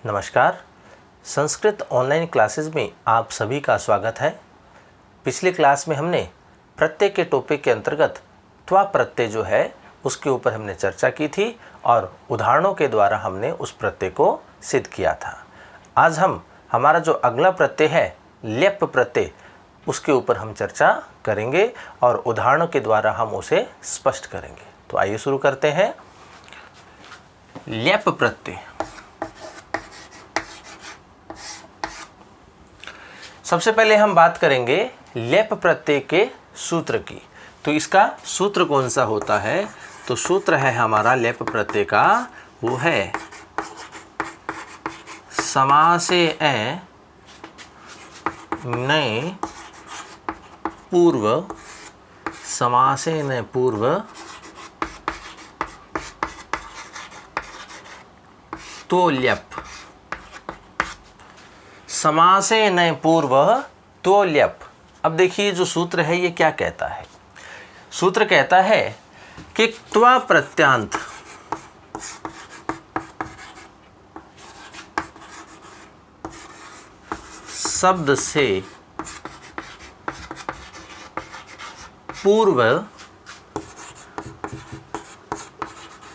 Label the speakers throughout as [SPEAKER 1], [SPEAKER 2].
[SPEAKER 1] नमस्कार। Sanskrit online classes में आप सभी का स्वागत है। पिछले क्लास में हमने प्रत्यय के टॉपिक के अंतर्गत त्वा प्रत्यय जो है उसके ऊपर हमने चर्चा की थी और उदाहरणों के द्वारा हमने उस प्रत्यय को सिद्ध किया था। आज हम हमारा जो अगला प्रत्यय है ल्यप प्रत्यय, उसके ऊपर हम चर्चा करेंगे और उदाहरणों के द्वारा हम उसे स्पष्ट करेंगे। तो आइए शुरू करते हैं। ल्यप प्रत्यय, सबसे पहले हम बात करेंगे ल्यप प्रत्यय के सूत्र की। तो इसका सूत्र कौन सा होता है? तो सूत्र है हमारा ल्यप प्रत्यय का, वो है समासे नए पूर्व, समासे नए पूर्व तो ल्यप, समासे नए पूर्व तो ल्यप। अब देखिए जो सूत्र है ये क्या कहता है। सूत्र कहता है कि त्वा प्रत्यांत शब्द से पूर्व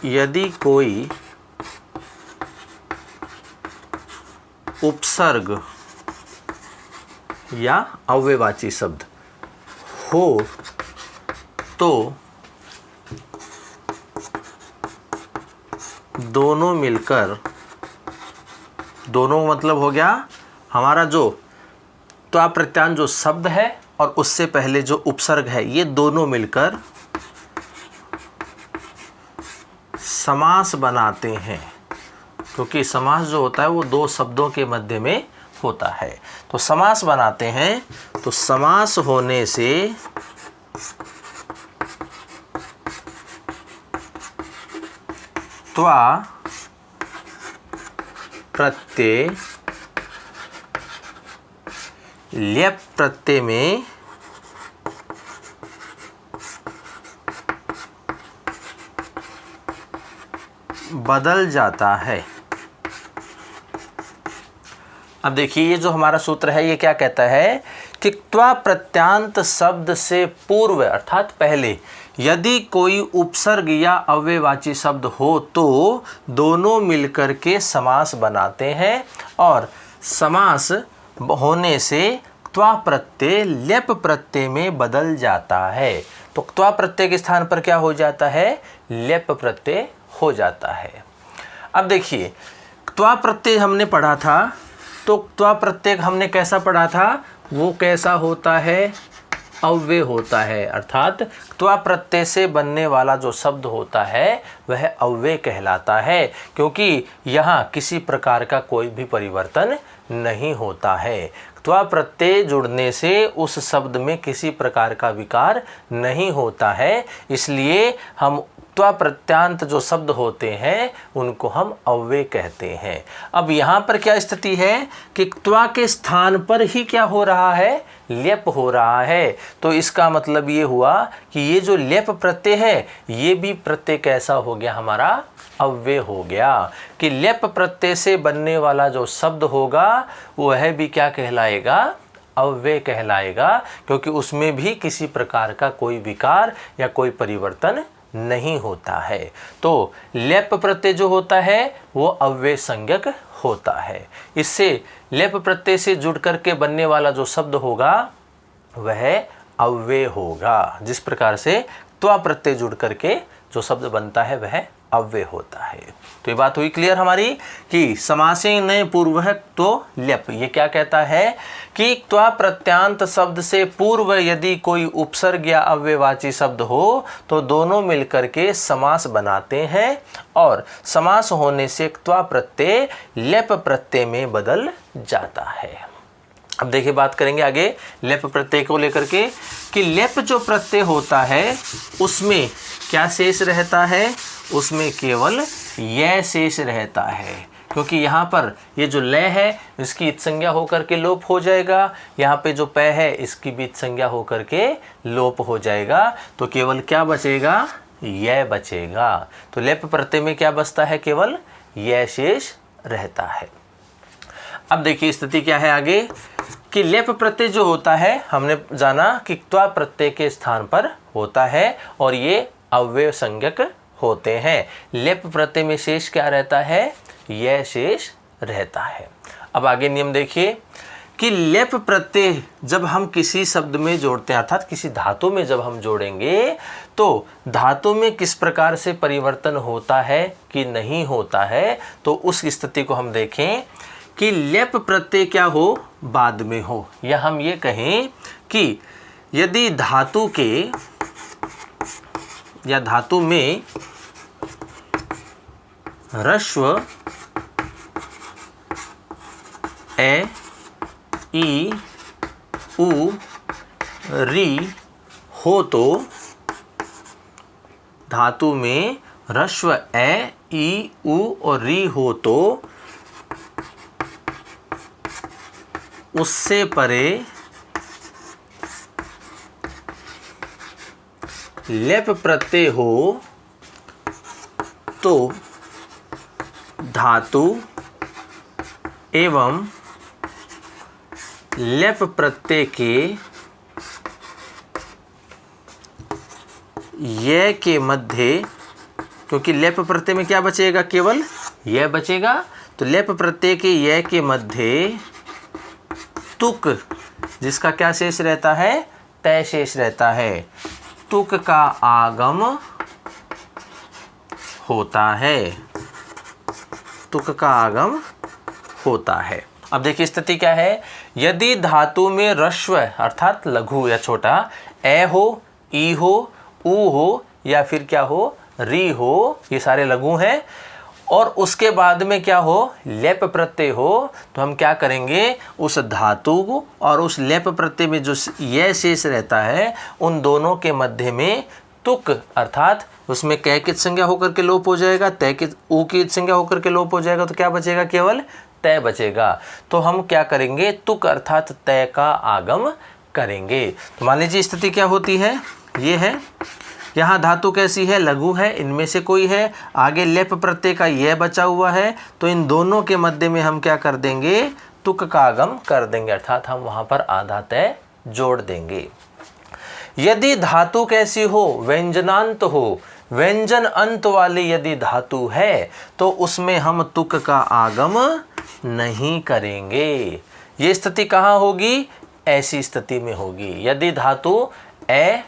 [SPEAKER 1] यदि कोई उपसर्ग या अव्ययवाची शब्द हो तो दोनों मिलकर, दोनों मतलब हो गया हमारा जो त्वा प्रत्यांत जो शब्द है और उससे पहले जो उपसर्ग है, ये दोनों मिलकर समास बनाते हैं। क्योंकि समास जो होता है वो दो शब्दों के मध्य में होता है, तो समास बनाते हैं। तो समास होने से त्वा प्रत्यय ल्यप प्रत्यय में बदल जाता है। अब देखिए ये जो हमारा सूत्र है ये क्या कहता है कि त्वा प्रत्यांत शब्द से पूर्व अर्थात पहले यदि कोई उपसर्ग या अव्ययवाची शब्द हो तो दोनों मिलकर के समास बनाते हैं और समास होने से त्वा प्रत्यय ल्यप प्रत्यय में बदल जाता है। तो त्वा प्रत्यय के स्थान पर क्या हो जाता है? ल्यप प्रत्यय हो जाता है। अब देखिए त्वा प्रत्यय हमने पढ़ा था, तो त्वा प्रत्यय हमने कैसा पढ़ा था? वो कैसा होता है? अव्यय होता है। अर्थात त्वा प्रत्यय से बनने वाला जो शब्द होता है वह अव्यय कहलाता है, क्योंकि यहाँ किसी प्रकार का कोई भी परिवर्तन नहीं होता है। त्वा प्रत्यय जुड़ने से उस शब्द में किसी प्रकार का विकार नहीं होता है, इसलिए हम त्वा प्रत्यांत जो शब्द होते हैं उनको हम अव्यय कहते हैं। अब यहाँ पर क्या स्थिति है कि त्वा के स्थान पर ही क्या हो रहा है? ल्यप हो रहा है। तो इसका मतलब ये हुआ कि ये जो ल्यप प्रत्यय है ये भी प्रत्यय कैसा हो गया? हमारा अव्यय हो गया। कि ल्यप प्रत्यय से बनने वाला जो शब्द होगा वह भी क्या कहलाएगा? अव्यय कहलाएगा, क्योंकि उसमें भी किसी प्रकार का कोई विकार या कोई परिवर्तन नहीं होता है। तो ल्यप प्रत्यय जो होता है वो अव्यय संज्ञक होता है। इससे ल्यप प्रत्यय से जुड़ करके बनने वाला जो शब्द होगा वह अव्यय होगा। जिस प्रकार से त्वा प्रत्यय जुड़ करके जो शब्द बनता है वह अव्यय होता है। तो ये बात हुई क्लियर हमारी कि समासे नए पूर्व तो ल्यप। ये क्या कहता है कि त्वा प्रत्यांत शब्द से पूर्व यदि कोई उपसर्ग या अव्ययवाची शब्द हो तो दोनों मिलकर के समास बनाते हैं और समास होने से त्वा प्रत्यय ल्यप प्रत्यय में बदल जाता है। अब देखिए बात करेंगे आगे ल्यप प्रत्यय को लेकर के कि ल्यप जो प्रत्यय होता है उसमें क्या शेष रहता है? उसमें केवल यह शेष रहता है, क्योंकि यहाँ पर ये जो लय है इसकी इत संज्ञा होकर के लोप हो जाएगा, यहाँ पे जो पै है इसकी भी इत संज्ञा होकर के लोप हो जाएगा। तो केवल क्या बचेगा? यह बचेगा। तो लेप प्रत्यय में क्या बचता है? केवल यह शेष रहता है। अब देखिए स्थिति क्या है आगे कि लेप प्रत्यय जो होता है हमने जाना कि त्वा प्रत्यय के स्थान पर होता है और ये अव्यय संज्ञक होते हैं। लेप प्रत्यय में शेष क्या रहता है, यह शेष रहता है। अब आगे नियम देखिए कि लेप प्रत्यय जब हम किसी शब्द में जोड़ते हैं अर्थात किसी धातु में जब हम जोड़ेंगे तो धातु में किस प्रकार से परिवर्तन होता है कि नहीं होता है, तो उस स्थिति को हम देखें कि लेप प्रत्यय क्या हो, बाद में हो, या हम ये कहें कि यदि धातु के या धातु में ह्रस्व ए ई उ री हो तो धातु में ह्रस्व ए ई उ और री हो तो उससे परे लेप प्रत्यय हो तो धातु एवं लेप प्रत्यय के ये के मध्य, क्योंकि लेप प्रत्यय में क्या बचेगा, केवल यह बचेगा, तो लेप प्रत्यय के ये के मध्य तुक जिसका क्या शेष रहता है, तय शेष रहता है, तुक का आगम होता है, तुक का आगम होता है। अब देखिए स्थिति क्या है, यदि धातु में ह्रस्व अर्थात लघु या छोटा ए हो, ई हो, उ हो या फिर क्या हो, री हो, ये सारे लघु हैं, और उसके बाद में क्या हो, लेप प्रत्यय हो, तो हम क्या करेंगे, उस धातु को और उस लेप प्रत्यय में जो यह शेष रहता है उन दोनों के मध्य में तुक अर्थात उसमें कै की संज्ञा होकर के लोप हो जाएगा, तय की ऊ की संज्ञा होकर के लोप हो जाएगा, तो क्या बचेगा, केवल तय बचेगा। तो हम क्या करेंगे, तुक अर्थात तय का आगम करेंगे। तो मान लीजिए स्थिति क्या होती है, ये है, यहाँ धातु कैसी है, लघु है, इनमें से कोई है, आगे लेप प्रत्यय का यह बचा हुआ है, तो इन दोनों के मध्य में हम क्या कर देंगे, तुक का आगम कर देंगे, अर्थात हम वहाँ पर आधा तय जोड़ देंगे। यदि धातु कैसी हो, व्यंजनांत हो, व्यंजन अंत वाली यदि धातु है तो उसमें हम तुक का आगम नहीं करेंगे। ये स्थिति कहाँ होगी, ऐसी स्थिति में होगी यदि धातु ए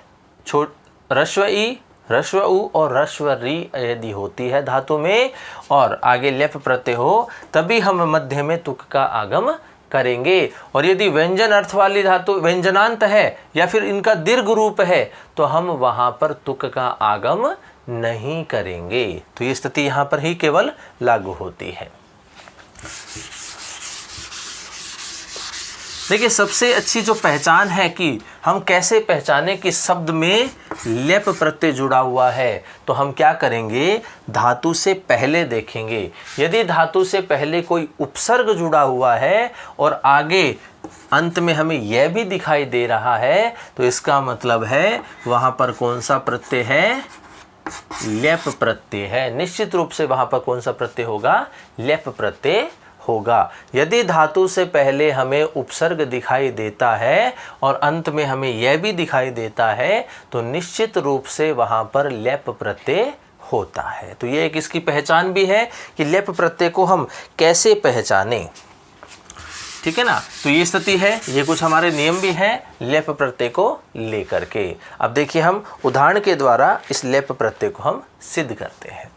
[SPEAKER 1] ह्रस्व ई, ह्रस्व उ और ह्रस्व री यदि होती है धातु में और आगे लेप प्रत्यय हो, तभी हम मध्य में तुक का आगम करेंगे। और यदि व्यंजन अर्थ वाली धातु व्यंजनांत है या फिर इनका दीर्घ रूप है तो हम वहाँ पर तुक का आगम नहीं करेंगे। तो ये स्थिति यहाँ पर ही केवल लागू होती है। देखिए सबसे अच्छी जो पहचान है कि हम कैसे पहचाने कि शब्द में लेप प्रत्यय जुड़ा हुआ है, तो हम क्या करेंगे, धातु से पहले देखेंगे। यदि धातु से पहले कोई उपसर्ग जुड़ा हुआ है और आगे अंत में हमें यह भी दिखाई दे रहा है, तो इसका मतलब है वहाँ पर कौन सा प्रत्यय है, लेप प्रत्यय है। निश्चित रूप से वहाँ पर कौन सा प्रत्यय होगा, लेप प्रत्यय होगा। यदि धातु से पहले हमें उपसर्ग दिखाई देता है और अंत में हमें यह भी दिखाई देता है तो निश्चित रूप से वहाँ पर लेप प्रत्यय होता है। तो ये एक इसकी पहचान भी है कि लेप प्रत्यय को हम कैसे पहचानें, ठीक है ना। तो ये स्थिति है, ये कुछ हमारे नियम भी हैं लेप प्रत्यय को लेकर के। अब देखिए हम उदाहरण के द्वारा इस लेप प्रत्यय को हम सिद्ध करते हैं।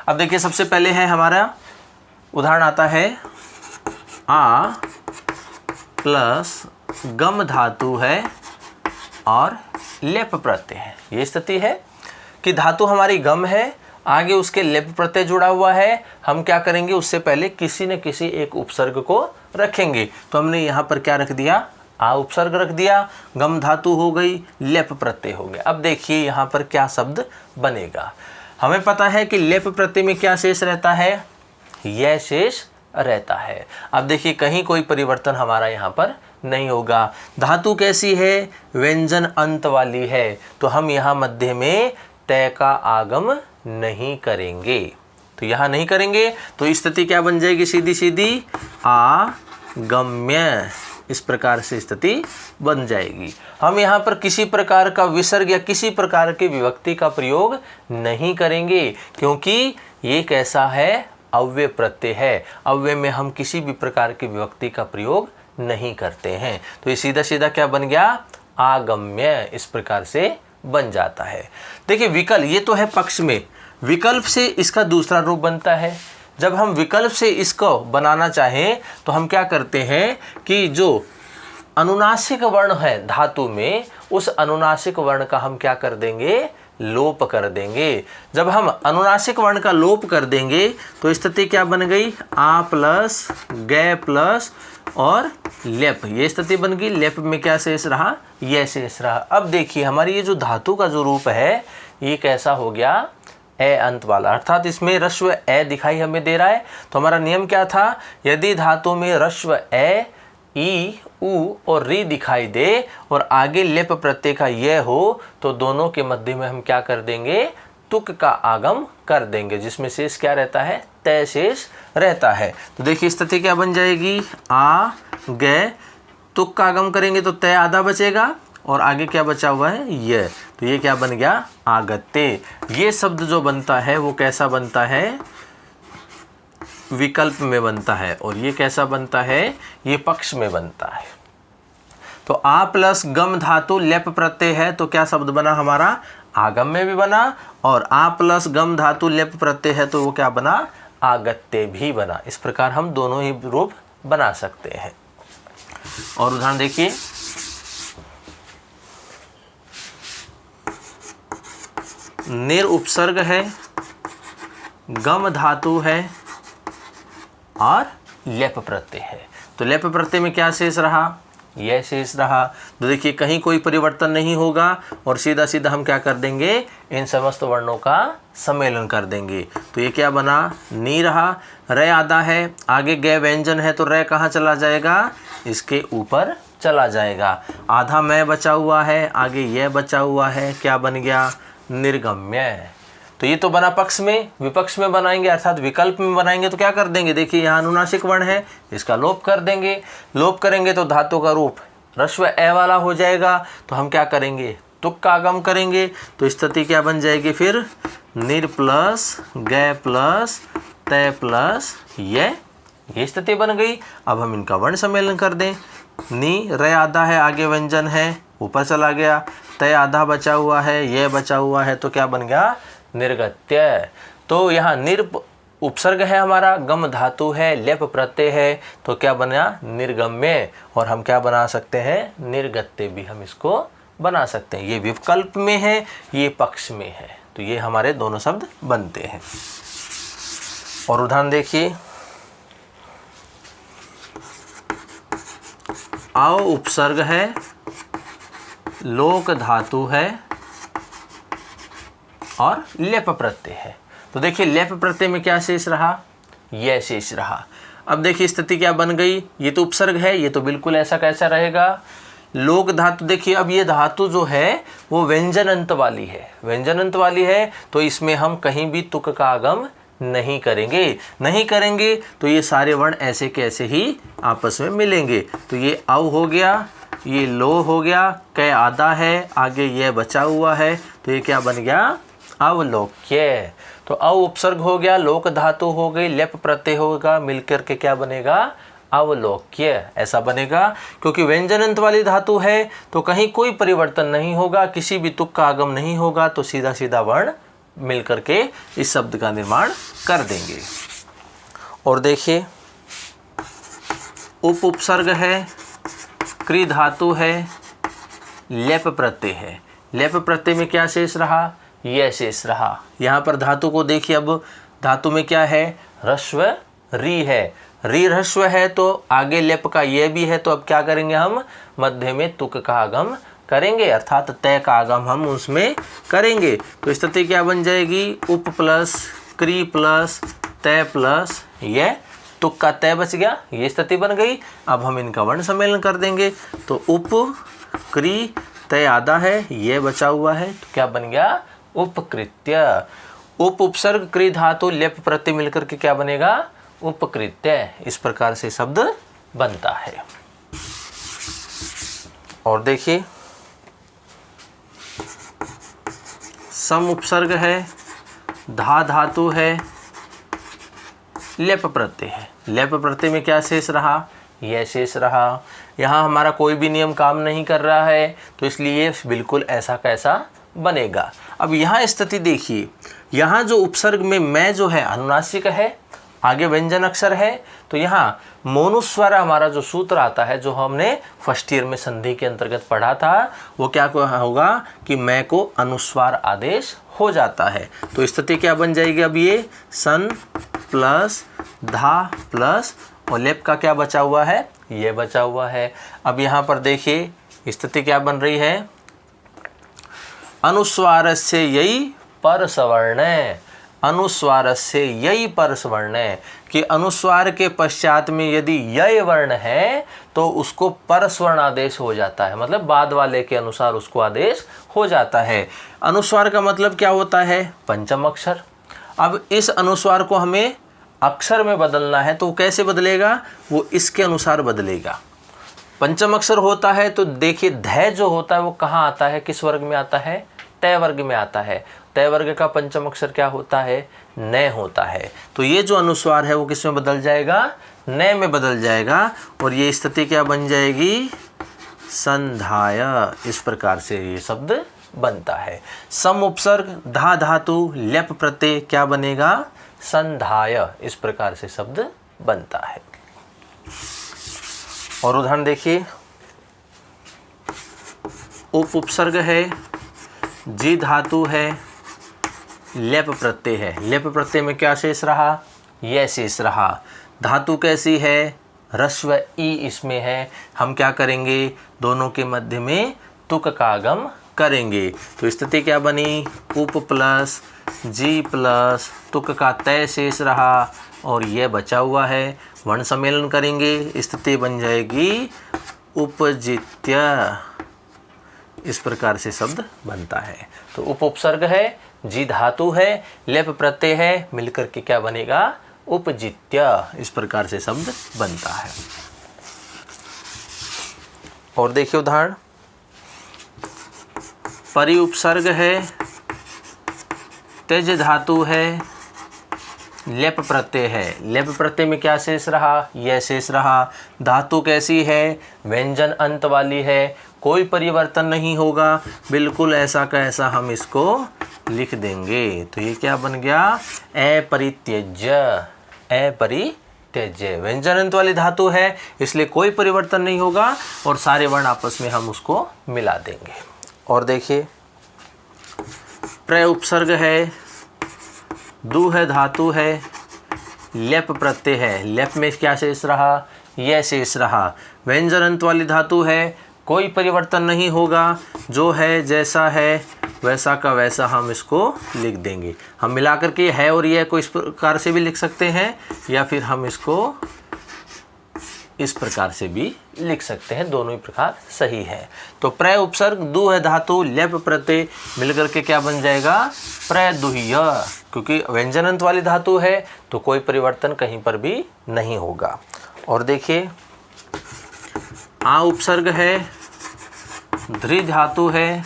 [SPEAKER 1] अब देखिए सबसे पहले है हमारा उदाहरण आता है आ प्लस गम धातु है और लेप प्रत्यय है। ये स्थिति है कि धातु हमारी गम है, आगे उसके लेप प्रत्यय जुड़ा हुआ है। हम क्या करेंगे, उससे पहले किसी न किसी एक उपसर्ग को रखेंगे। तो हमने यहाँ पर क्या रख दिया, आ उपसर्ग रख दिया, गम धातु हो गई, लेप प्रत्यय हो गया। अब देखिए यहाँ पर क्या शब्द बनेगा। हमें पता है कि लेप प्रत्यय में क्या शेष रहता है, यह शेष रहता है। अब देखिए कहीं कोई परिवर्तन हमारा यहाँ पर नहीं होगा। धातु कैसी है, व्यंजन अंत वाली है, तो हम यहाँ मध्य में तय का आगम नहीं करेंगे। तो यहाँ नहीं करेंगे, तो स्थिति क्या बन जाएगी, सीधी सीधी आगम्य, इस प्रकार से स्थिति बन जाएगी। हम यहाँ पर किसी प्रकार का विसर्ग या किसी प्रकार की विभक्ति का प्रयोग नहीं करेंगे, क्योंकि ये कैसा है, अव्यय प्रत्यय है। अव्यय में हम किसी भी प्रकार की विभक्ति का प्रयोग नहीं करते हैं। तो ये सीधा सीधा क्या बन गया, आगम्य, इस प्रकार से बन जाता है। देखिए विकल्प, ये तो है पक्ष में, विकल्प से इसका दूसरा रूप बनता है। जब हम विकल्प से इसको बनाना चाहें तो हम क्या करते हैं कि जो अनुनासिक वर्ण है धातु में, उस अनुनासिक वर्ण का हम क्या कर देंगे, लोप कर देंगे। जब हम अनुनासिक वर्ण का लोप कर देंगे तो स्थिति क्या बन गई, आ प्लस गे प्लस और लेप, ये स्थिति बन गई। लेप में क्या शेष रहा, यह शेष रहा। अब देखिए हमारी ये जो धातु का जो रूप है ये कैसा हो गया, ए अंत वाला, अर्थात इसमें ह्रस्व ए दिखाई हमें दे रहा है। तो हमारा नियम क्या था, यदि धातु में ह्रस्व ए, ई, उ और री दिखाई दे और आगे लेप प्रत्यय का ये हो, तो दोनों के मध्य में हम क्या कर देंगे, तुक का आगम कर देंगे, जिसमें शेष क्या रहता है, तय शेष रहता है। तो देखिए स्थिति क्या बन जाएगी, आ गे, तुक का आगम करेंगे तो तय आधा बचेगा और आगे क्या बचा हुआ है, ये, तो ये क्या बन गया, आगत्य। ये शब्द जो बनता है वो कैसा बनता है, विकल्प में बनता है, और ये कैसा बनता है, ये पक्ष में बनता है। तो आ प्लस गम धातु लेप प्रत्यय है तो क्या शब्द बना हमारा, आगम में भी बना, और आ प्लस गम धातु लेप प्रत्यय है तो वो क्या बना, आगत्य भी बना। इस प्रकार हम दोनों ही रूप बना सकते हैं। और उदाहरण देखिए, निर उपसर्ग है, गम धातु है और लेप प्रत्यय है। तो लेप प्रत्यय में क्या शेष रहा, यह शेष रहा। तो देखिए कहीं कोई परिवर्तन नहीं होगा और सीधा सीधा हम क्या कर देंगे, इन समस्त वर्णों का सम्मेलन कर देंगे। तो ये क्या बना, नी रहा, रे आधा है, आगे गे व्यंजन है तो रे कहाँ चला जाएगा, इसके ऊपर चला जाएगा। आधा मैं बचा हुआ है, आगे यह बचा हुआ है, क्या बन गया, निर्गम्य। तो ये तो बना पक्ष में। विपक्ष में बनाएंगे अर्थात विकल्प में बनाएंगे तो क्या कर देंगे, देखिए यहाँ अनुनासिक वर्ण है, इसका लोप कर देंगे। लोप करेंगे तो धातु का रूप ह्रस्व ए वाला हो जाएगा, तो हम क्या करेंगे, तुक का आगम करेंगे। तो स्थिति क्या बन जाएगी फिर, निर प्लस गे प्लस तय प्लस ये स्थिति बन गई। अब हम इनका वर्ण सम्मेलन कर दें। नी रे आधा है, आगे व्यंजन है, ऊपर चला गया, तय आधा बचा हुआ है, ये बचा हुआ है, तो क्या बन गया, निर्गत्य। तो यहाँ निर उपसर्ग है हमारा, गम धातु है, लेप प्रत्यय है, तो क्या बना, निर्गम्य। और हम क्या बना सकते हैं, निर्गत्य भी हम इसको बना सकते हैं। ये विकल्प में है, ये पक्ष में है, तो ये हमारे दोनों शब्द बनते हैं। और उदाहरण देखिए, आओ उपसर्ग है, लोक धातु है और लेप प्रत्यय है। तो देखिए लेप प्रत्यय में क्या शेष रहा, यह शेष रहा। अब देखिए स्थिति क्या बन गई, ये तो उपसर्ग है, ये तो बिल्कुल ऐसा कैसा रहेगा। लोक धातु, देखिए अब ये धातु जो है वो व्यंजन अंत वाली है, व्यंजन अंत वाली है, तो इसमें हम कहीं भी तुक का आगम नहीं करेंगे तो ये सारे वर्ण ऐसे के ऐसे ही आपस में मिलेंगे। तो ये औ हो गया, ये लो हो गया, कै आधा है, आगे ये बचा हुआ है, तो ये क्या बन गया, अवलोक्य। तो अव उपसर्ग हो गया, लोक धातु हो गई, लेप प्रत्यय होगा, मिलकर के क्या बनेगा, अवलोक्य ऐसा बनेगा। क्योंकि व्यंजनंत वाली धातु है तो कहीं कोई परिवर्तन नहीं होगा, किसी भी तुक का आगम नहीं होगा, तो सीधा सीधा वर्ण मिलकर के इस शब्द का निर्माण कर देंगे। और देखिए उप उपसर्ग है, क्री धातु है, लेप प्रत्यय है। लेप प्रत्यय में क्या शेष रहा, यह शेष रहा। यहाँ पर धातु को देखिए, अब धातु में क्या है, ह्रस्व री है, री ह्रस्व है तो आगे लेप का ये भी है, तो अब क्या करेंगे हम, मध्य में तुक का आगम करेंगे, अर्थात तय का आगम हम उसमें करेंगे। तो स्थिति क्या बन जाएगी, उप प्लस क्री प्लस तय प्लस ये, तुक का तय बच गया, ये स्थिति बन गई। अब हम इनका वर्ण सम्मेलन कर देंगे। तो उप क्री तय आधा है, ये बचा हुआ है, तो क्या बन गया, उपकृत्य। उप उपसर्ग कृ धातु लेप प्रत्यय मिलकर के क्या बनेगा, उपकृत्य। इस प्रकार से शब्द बनता है। और देखिए सम उपसर्ग है, धा धातु है, लेप प्रत्यय है। लेप प्रत्यय में क्या शेष रहा, यह शेष रहा। यहाँ हमारा कोई भी नियम काम नहीं कर रहा है, तो इसलिए बिल्कुल ऐसा कैसा बनेगा। अब यहाँ स्थिति देखिए, यहाँ जो उपसर्ग में मैं जो है अनुनासिक है, आगे व्यंजन अक्षर है, तो यहाँ मोनुस्वर हमारा जो सूत्र आता है, जो हमने फर्स्ट ईयर में संधि के अंतर्गत पढ़ा था, वो क्या होगा कि मैं को अनुस्वार आदेश हो जाता है। तो स्थिति क्या बन जाएगी, अब ये सन प्लस धा प्लस और लेप का क्या बचा हुआ है, ये बचा हुआ है। अब यहाँ पर देखिए स्थिति क्या बन रही है, अनुस्वारस्य यही परसवर्ण, अनुस्वारस्य यही परसवर्ण, कि अनुस्वार के पश्चात में यदि य वर्ण है तो उसको परस्वर्ण आदेश हो जाता है, मतलब बाद वाले के अनुसार उसको आदेश हो जाता है। अनुस्वार का मतलब क्या होता है, पंचम अक्षर। अब इस अनुस्वार को हमें अक्षर में बदलना है, तो कैसे बदलेगा, वो इसके अनुसार बदलेगा। पंचम अक्षर होता है तो देखिए ध जो होता है वो कहाँ आता है, किस वर्ग में आता है, तय वर्ग में आता है। तय वर्ग का पंचम अक्षर क्या होता है, न होता है। तो ये जो अनुस्वार है वो किस में बदल जाएगा, न में बदल जाएगा, और ये स्थिति क्या बन जाएगी, संधाय। इस प्रकार से ये शब्द बनता है। सम उपसर्ग धा धातु लेप प्रत्यय क्या बनेगा, संधाय। इस प्रकार से शब्द बनता है। और उदाहरण देखिए, उप उपसर्ग है, जी धातु है, लेप प्रत्यय है। लेप प्रत्यय में क्या शेष रहा, यह शेष रहा। धातु कैसी है, ह्रस्व ई इसमें है। हम क्या करेंगे, दोनों के मध्य में तुक का आगम करेंगे। तो स्थिति क्या बनी, उप प्लस जी प्लस तुक का तय शेष रहा और यह बचा हुआ है। वर्ण सम्मेलन करेंगे, स्थिति बन जाएगी उपजित्य। इस प्रकार से शब्द बनता है। तो उप उपसर्ग है, जी धातु है, लेप प्रत्यय है, मिलकर के क्या बनेगा, उपजित्य। इस प्रकार से शब्द बनता है। और देखिए उदाहरण, परि उपसर्ग है, तेज धातु है, लेप प्रत्यय है। लेप प्रत्यय में क्या शेष रहा, यह शेष रहा। धातु कैसी है, व्यंजन अंत वाली है, कोई परिवर्तन नहीं होगा, बिल्कुल ऐसा का ऐसा हम इसको लिख देंगे। तो ये क्या बन गया, अपरित्यज्य। अपरित्यज्य व्यंजन अंत वाली धातु है, इसलिए कोई परिवर्तन नहीं होगा और सारे वर्ण आपस में हम उसको मिला देंगे। और देखिए, प्र उपसर्ग है, दु है धातु है, लेप प्रत्यय है। लेप में क्या शेष रहा, यह शेष रहा। व्यंजन अंत वाली धातु है, कोई परिवर्तन नहीं होगा, जो है जैसा है वैसा का वैसा हम इसको लिख देंगे। हम मिलाकर के है और यह को इस प्रकार से भी लिख सकते हैं, या फिर हम इसको इस प्रकार से भी लिख सकते हैं, दोनों ही प्रकार सही है। तो प्र उपसर्ग दु है धातु, लेप प्रत्यय मिलकर के क्या बन जाएगा, प्रदुह्य। क्योंकि व्यंजन अंत वाली धातु है तो कोई परिवर्तन कहीं पर भी नहीं होगा। और देखिए, आ उपसर्ग है, धृ धातु है,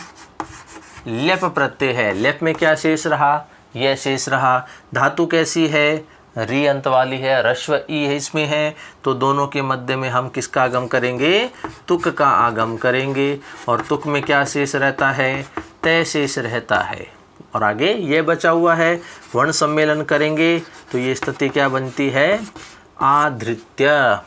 [SPEAKER 1] लेप प्रत्यय है। लेप में क्या शेष रहा, यह शेष रहा। धातु कैसी है, री अंत वाली है, ह्रस्व ई है इसमें है, तो दोनों के मध्य में हम किसका आगम करेंगे, तुक का आगम करेंगे। और तुक में क्या शेष रहता है, तय शेष रहता है। और आगे ये बचा हुआ है, वर्ण सम्मेलन करेंगे तो ये स्थिति क्या बनती है, आधृत्य।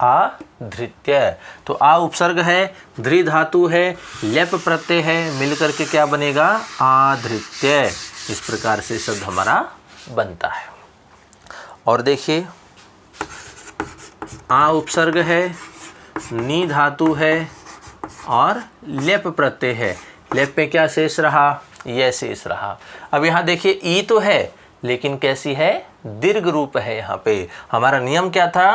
[SPEAKER 1] आधृत्य। तो आ उपसर्ग है, धृ धातु है, लेप प्रत्यय है, मिलकर के क्या बनेगा, आधृत्य। इस प्रकार से शब्द हमारा बनता है। और देखिए, आ उपसर्ग है, नी धातु है और लेप प्रत्यय है। लेप में क्या शेष रहा, यह शेष रहा। अब यहाँ देखिए, ई तो है लेकिन कैसी है, दीर्घ रूप है। यहाँ पे हमारा नियम क्या था,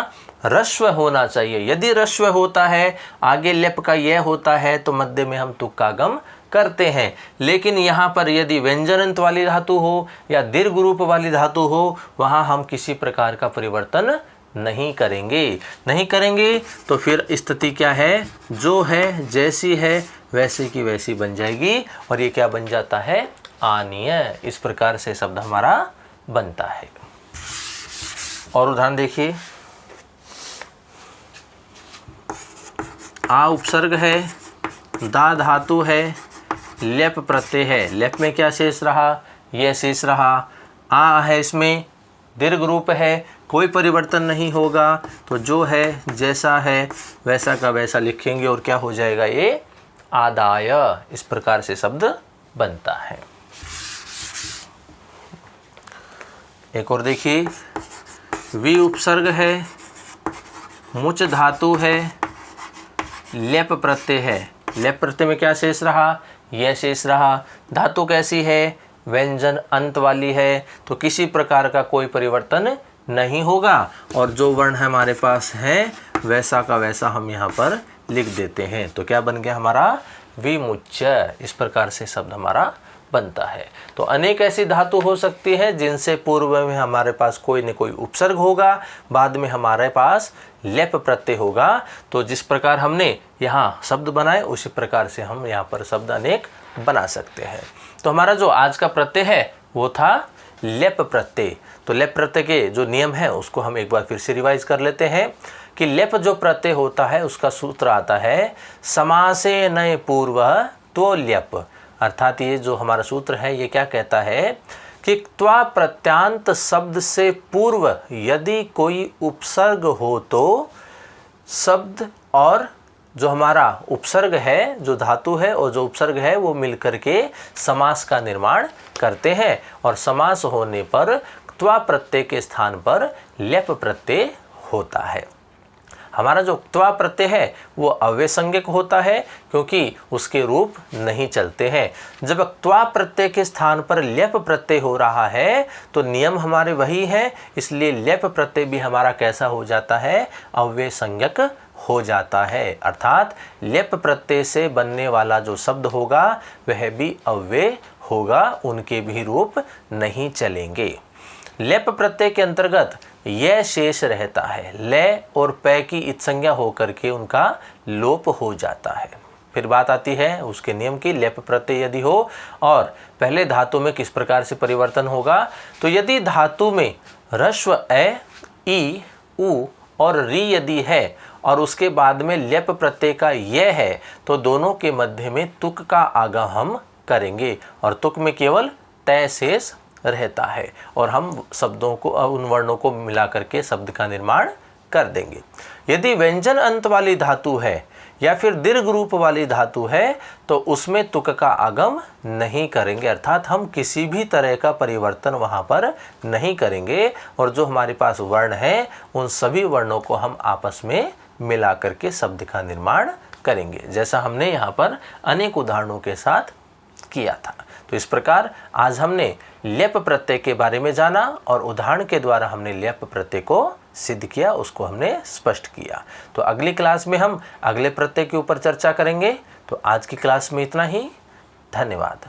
[SPEAKER 1] ह्रस्व होना चाहिए। यदि ह्रस्व होता है, आगे लेप का यह होता है, तो मध्य में हम तुक का आगम करते हैं। लेकिन यहाँ पर यदि व्यंजन अंत वाली धातु हो या दीर्घ रूप वाली धातु हो, वहाँ हम किसी प्रकार का परिवर्तन नहीं करेंगे। तो फिर स्थिति क्या है, जो है जैसी है वैसे की वैसी बन जाएगी और ये क्या बन जाता है, आनीय। इस प्रकार से शब्द हमारा बनता है। और उदाहरण देखिए, आ उपसर्ग है, दा धातु है, लेप प्रत्यय है। लेप में क्या शेष रहा, यह शेष रहा। आ है, इसमें दीर्घ रूप है, कोई परिवर्तन नहीं होगा। तो जो है जैसा है वैसा का वैसा लिखेंगे और क्या हो जाएगा, ये आदाय। इस प्रकार से शब्द बनता है। एक और देखिए, वी उपसर्ग है, मुच धातु है, लेप प्रत्यय है। लेप प्रत्यय में क्या शेष रहा, यह शेष रहा। धातु कैसी है, व्यंजन अंत वाली है, तो किसी प्रकार का कोई परिवर्तन नहीं होगा और जो वर्ण हमारे पास है वैसा का वैसा हम यहाँ पर लिख देते हैं। तो क्या बन गया हमारा, विमुच्य। इस प्रकार से शब्द हमारा बनता है। तो अनेक ऐसी धातु हो सकती है जिनसे पूर्व में हमारे पास कोई न कोई उपसर्ग होगा, बाद में हमारे पास लेप प्रत्यय होगा। तो जिस प्रकार हमने यहाँ शब्द बनाए उसी प्रकार से हम यहाँ पर शब्द अनेक बना सकते हैं। तो हमारा जो आज का प्रत्यय है वो था लेप प्रत्यय। तो लेप प्रत्यय के जो नियम है उसको हम एक बार फिर से रिवाइज कर लेते हैं कि लेप जो प्रत्यय होता है उसका सूत्र आता है समासे नए पूर्व तो लेप। अर्थात ये जो हमारा सूत्र है ये क्या कहता है कि त्वा प्रत्यांत शब्द से पूर्व यदि कोई उपसर्ग हो तो शब्द और जो हमारा उपसर्ग है, जो धातु है और जो उपसर्ग है वो मिलकर के समास का निर्माण करते हैं। और समास होने पर त्वा प्रत्यय के स्थान पर लेप प्रत्यय होता है। हमारा जो त्वा प्रत्यय है वो अव्यसंज्ञक होता है क्योंकि उसके रूप नहीं चलते हैं। जब त्वा प्रत्यय के स्थान पर लेप प्रत्यय हो रहा है तो नियम हमारे वही है, इसलिए लेप प्रत्यय भी हमारा कैसा हो जाता है, अव्यसंज्ञक हो जाता है। अर्थात लेप प्रत्यय से बनने वाला जो शब्द होगा वह भी अव्यय होगा, उनके भी रूप नहीं चलेंगे। लेप प्रत्यय के अंतर्गत यह शेष रहता है, ले और पै की इत्संज्ञा होकर के उनका लोप हो जाता है। फिर बात आती है उसके नियम की, लेप प्रत्यय यदि हो और पहले धातु में किस प्रकार से परिवर्तन होगा। तो यदि धातु में ह्रस्व ए, ई, उ और री यदि है और उसके बाद में लेप प्रत्यय का यह है तो दोनों के मध्य में तुक का आगम करेंगे और तुक में केवल तय शेष रहता है और हम शब्दों को, उन वर्णों को मिला करके शब्द का निर्माण कर देंगे। यदि व्यंजन अंत वाली धातु है या फिर दीर्घ रूप वाली धातु है तो उसमें तुक का आगम नहीं करेंगे, अर्थात हम किसी भी तरह का परिवर्तन वहाँ पर नहीं करेंगे और जो हमारे पास वर्ण है उन सभी वर्णों को हम आपस में मिला करके शब्द का निर्माण करेंगे, जैसा हमने यहाँ पर अनेक उदाहरणों के साथ किया था। तो इस प्रकार आज हमने लेप प्रत्यय के बारे में जाना और उदाहरण के द्वारा हमने लेप प्रत्यय को सिद्ध किया, उसको हमने स्पष्ट किया। तो अगली क्लास में हम अगले प्रत्यय के ऊपर चर्चा करेंगे। तो आज की क्लास में इतना ही। धन्यवाद।